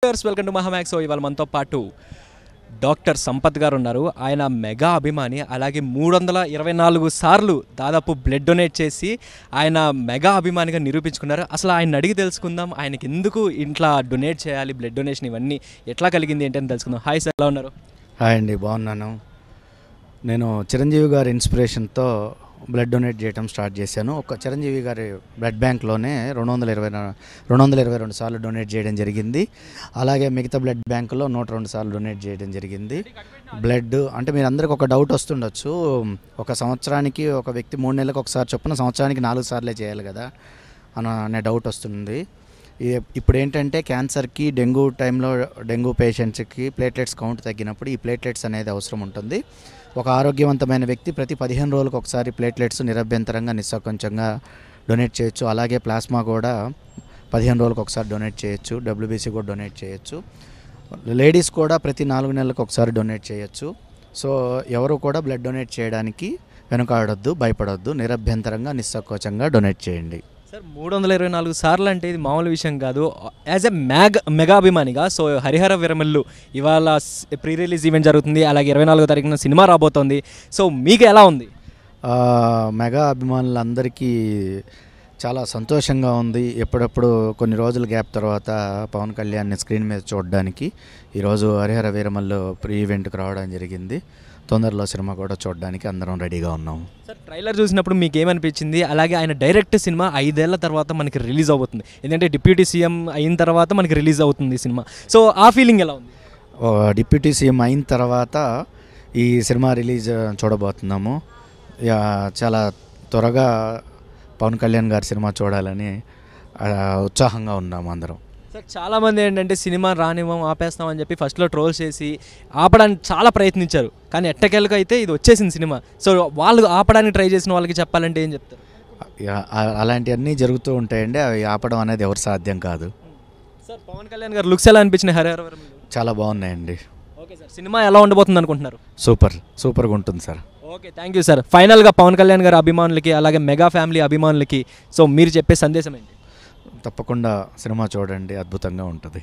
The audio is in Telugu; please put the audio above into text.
Viewers welcome to మహామ్యాక్స్. ఇవాళ మనతో పాటు డాక్టర్ సంపత్ గారు ఉన్నారు. ఆయన మెగా అభిమాని. అలాగే 324 సార్లు దాదాపు బ్లడ్ డొనేట్ చేసి ఆయన మెగా అభిమానిగా నిరూపించుకున్నారు. అసలు ఆయన అడిగి తెలుసుకుందాం, ఆయనకి ఎందుకు ఇంట్లో డొనేట్ చేయాలి, బ్లడ్ డొనేషన్ ఇవన్నీ ఎట్లా కలిగింది ఏంటని తెలుసుకుందాం. హాయ్ సార్, ఎలా ఉన్నారు? హాయ్ అండి, బాగున్నాను. నేను చిరంజీవి గారి ఇన్స్పిరేషన్తో బ్లడ్ డొనేట్ చేయడం స్టార్ట్ చేశాను. ఒక చిరంజీవి గారి బ్లడ్ బ్యాంక్లోనే 222 సార్లు డొనేట్ చేయడం జరిగింది. అలాగే మిగతా బ్లడ్ బ్యాంకులో 102 సార్లు డొనేట్ చేయడం జరిగింది. బ్లడ్ అంటే మీరు అందరికి ఒక డౌట్ వస్తుండొచ్చు, ఒక సంవత్సరానికి ఒక వ్యక్తి 3 నెలలకు ఒకసారి చొప్పున సంవత్సరానికి 4 సార్లే చేయాలి కదా అనే డౌట్ వస్తుంది. ఇప్పుడు ఏంటంటే క్యాన్సర్కి, డెంగ్యూ టైంలో డెంగ్యూ పేషెంట్స్కి ప్లేట్లెట్స్ కౌంట్ తగ్గినప్పుడు ఈ ప్లేట్లెట్స్ అనేది అవసరం ఉంటుంది. ఒక ఆరోగ్యవంతమైన వ్యక్తి ప్రతి 15 రోజులకు ఒకసారి ప్లేట్లెట్స్ నిరభ్యంతరంగా నిస్సంకోచంగా డొనేట్ చేయొచ్చు. అలాగే ప్లాస్మా కూడా 15 రోజులకు ఒకసారి డొనేట్ చేయొచ్చు. డబ్ల్యూబీసీ కూడా డొనేట్ చేయొచ్చు. లేడీస్ కూడా ప్రతి 4 నెలలకు ఒకసారి డొనేట్ చేయొచ్చు. సో ఎవరు కూడా బ్లడ్ డొనేట్ చేయడానికి వెనుకాడొద్దు, భయపడొద్దు. నిరభ్యంతరంగా నిస్సంకోచంగా డొనేట్ చేయండి. సార్ 324 సార్లు అంటే ఇది మామూలు విషయం కాదు. యాజ్ ఎ మెగా అభిమానిగా, సో హరిహర విరమల్లు ఇవాళ ప్రీ రిలీజ్ ఈవెంట్ జరుగుతుంది. అలాగే 24వ తారీఖున సినిమా రాబోతోంది. సో మీకు ఎలా ఉంది? మెగా అభిమానులందరికీ చాలా సంతోషంగా ఉంది. ఎప్పుడప్పుడు కొన్ని రోజుల గ్యాప్ తర్వాత పవన్ కళ్యాణ్ని స్క్రీన్ మీద చూడడానికి ఈరోజు హరిహర వీరమల్లు ప్రీ ఈవెంట్కి రావడం జరిగింది. తొందరలో సినిమా కూడా చూడడానికి అందరం రెడీగా ఉన్నాం. సార్ ట్రైలర్ చూసినప్పుడు మీకు ఏమనిపించింది? అలాగే ఆయన డైరెక్ట్ సినిమా 5 ఏళ్ల తర్వాత మనకి రిలీజ్ అవుతుంది. ఎందుకంటే డిప్యూటీ సీఎం అయిన తర్వాత మనకి రిలీజ్ అవుతుంది సినిమా. సో ఆ ఫీలింగ్ ఎలా ఉంది? డిప్యూటీ సీఎం అయిన తర్వాత ఈ సినిమా రిలీజ్ చూడబోతున్నాము. చాలా త్వరగా పవన్ కళ్యాణ్ గారి సినిమా చూడాలని ఉత్సాహంగా ఉన్నాము అందరం. సార్ చాలామంది ఏంటంటే సినిమా రానివ్వం, ఆపేస్తామని చెప్పి ఫస్ట్లో ట్రోల్స్ చేసి ఆపడానికి చాలా ప్రయత్నించారు. కానీ ఎట్టకేలకు అయితే ఇది వచ్చేసింది సినిమా. సో వాళ్ళు ఆపడానికి ట్రై చేసిన వాళ్ళకి చెప్పాలంటే ఏం చెప్తారు? అలాంటివన్నీ జరుగుతూ ఉంటాయండి. అవి ఆపడం అనేది ఎవరు సాధ్యం కాదు. సార్ పవన్ కళ్యాణ్ గారు లుక్స్ ఎలా అనిపించినాయి హరిహర వీరమల్లు? చాలా బాగున్నాయండి. ఓకే సార్, సినిమా ఎలా ఉండబోతుంది అనుకుంటున్నారు? సూపర్గా ఉంటుంది sir. Okay, thank you sir. ఫైనల్గా పవన్ కళ్యాణ్ గారి అభిమానులకి, అలాగే మెగా ఫ్యామిలీ అభిమానులకి సో మీరు చెప్పే సందేశం ఏంటి? తప్పకుండా సినిమా చూడండి, అద్భుతంగా ఉంటుంది.